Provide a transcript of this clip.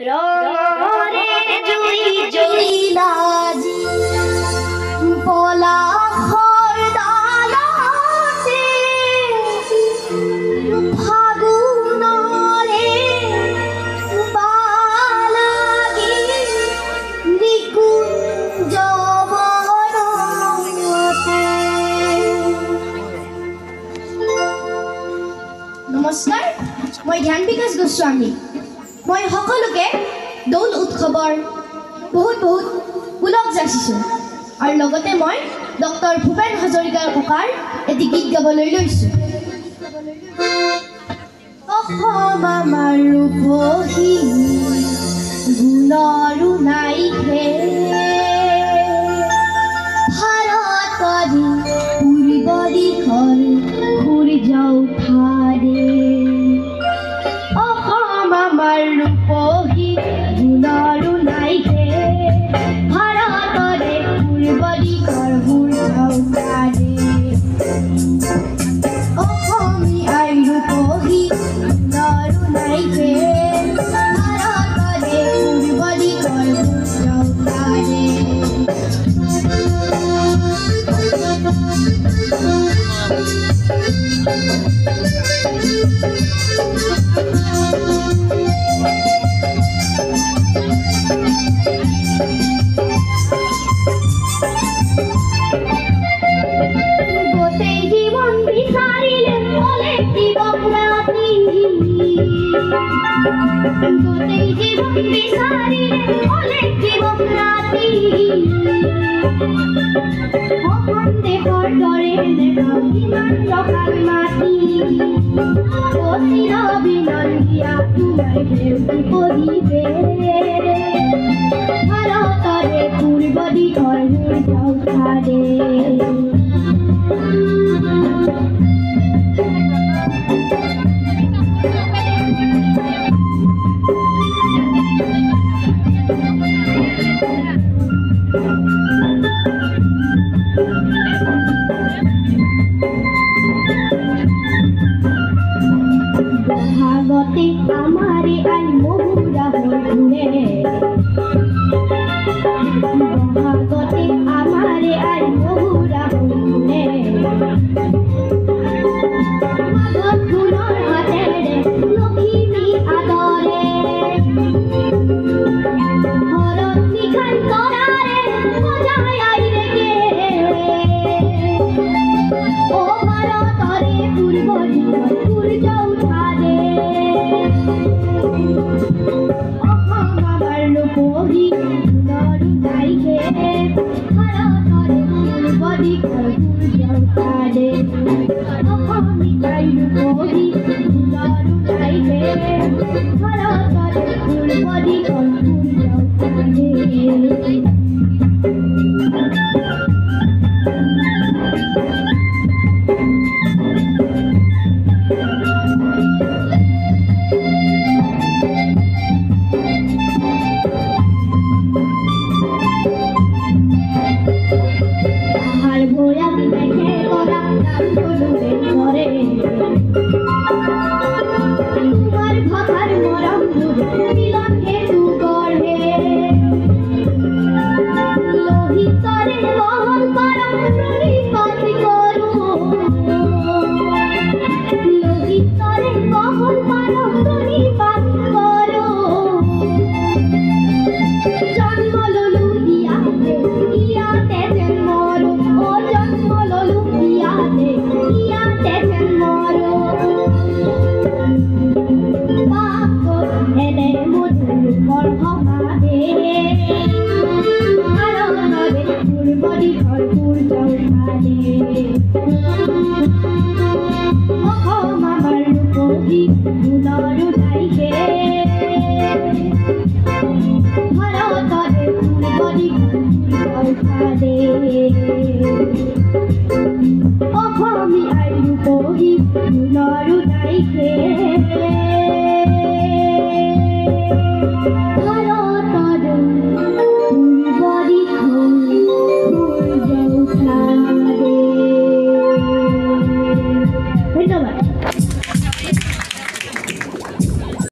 ৰঙৰে জুই জইলাজি পলাখৰ দালাতে ফাগুনৰে বালাগি নিকুঞ্জ বনতে। নমস্কাৰ, মই ধ্যান বিকাশ গোস্বামী। মই সকলোকে দৌল উৎসৱৰ বহুত ওলগ যাচিছোঁ আৰু লগতে মই ডক্টৰ ভূপেন হাজৰিকাৰ ককাৰ এটি গীত গাবলৈ লৈছোঁ। অসম আমাৰ ৰূপহী গুণৰো নাই হে, ভাৰতৰি পূৰ্ব দিশৰ সূৰ্য উঠাৰে। অসম আমাৰ ৰূপহী গুণৰো নাই হে, ভাৰতৰে পূৰ্ব দিশৰ সূৰ্য উঠাৰে। অসমী আই ৰূপহী গুণৰো নাই হে, ভাৰতৰে পূৰ্ব দিশৰ সূৰ্য উঠাৰে। গোটেই জীবন বিচাৰিলে অলেখ জীৱক ৰাতি, গোটেই জীৱন বিচাৰিলে অলেখ জীৱক ৰাতি। অসম দেশৰ দৰে দেখাও কিমান ৰসাল মাটি, অচিৰ বিনন্দীয়া তোমাৰ দেউতি পৰিবে। ভাৰতৰে পূৰ্ব দিশৰ সূৰ্য উঠাৰে। বহাগতে আমাৰে আই মহুৰা হৈ ঘূৰে, বহাগতে আমাৰে আই মহুৰা হৈ ঘূৰে। মাঘত ফুলৰ হাতেৰে লখিমী আদৰে, ঘৰত নিশান তৰাৰে সজাই আইৰে গে। অ ভাৰতৰে পূৰ্ব দিশৰ সূৰ্য উঠাৰে। অসম আমাৰ ৰূপহী গুণৰো নাই হে, ভাৰতৰে পূৰ্ব দিশৰ সূৰ্য উঠাৰে। অসমী আই ৰূপহী গুণৰো নাই হে, ভাৰতৰে পূৰ্ব দিশৰ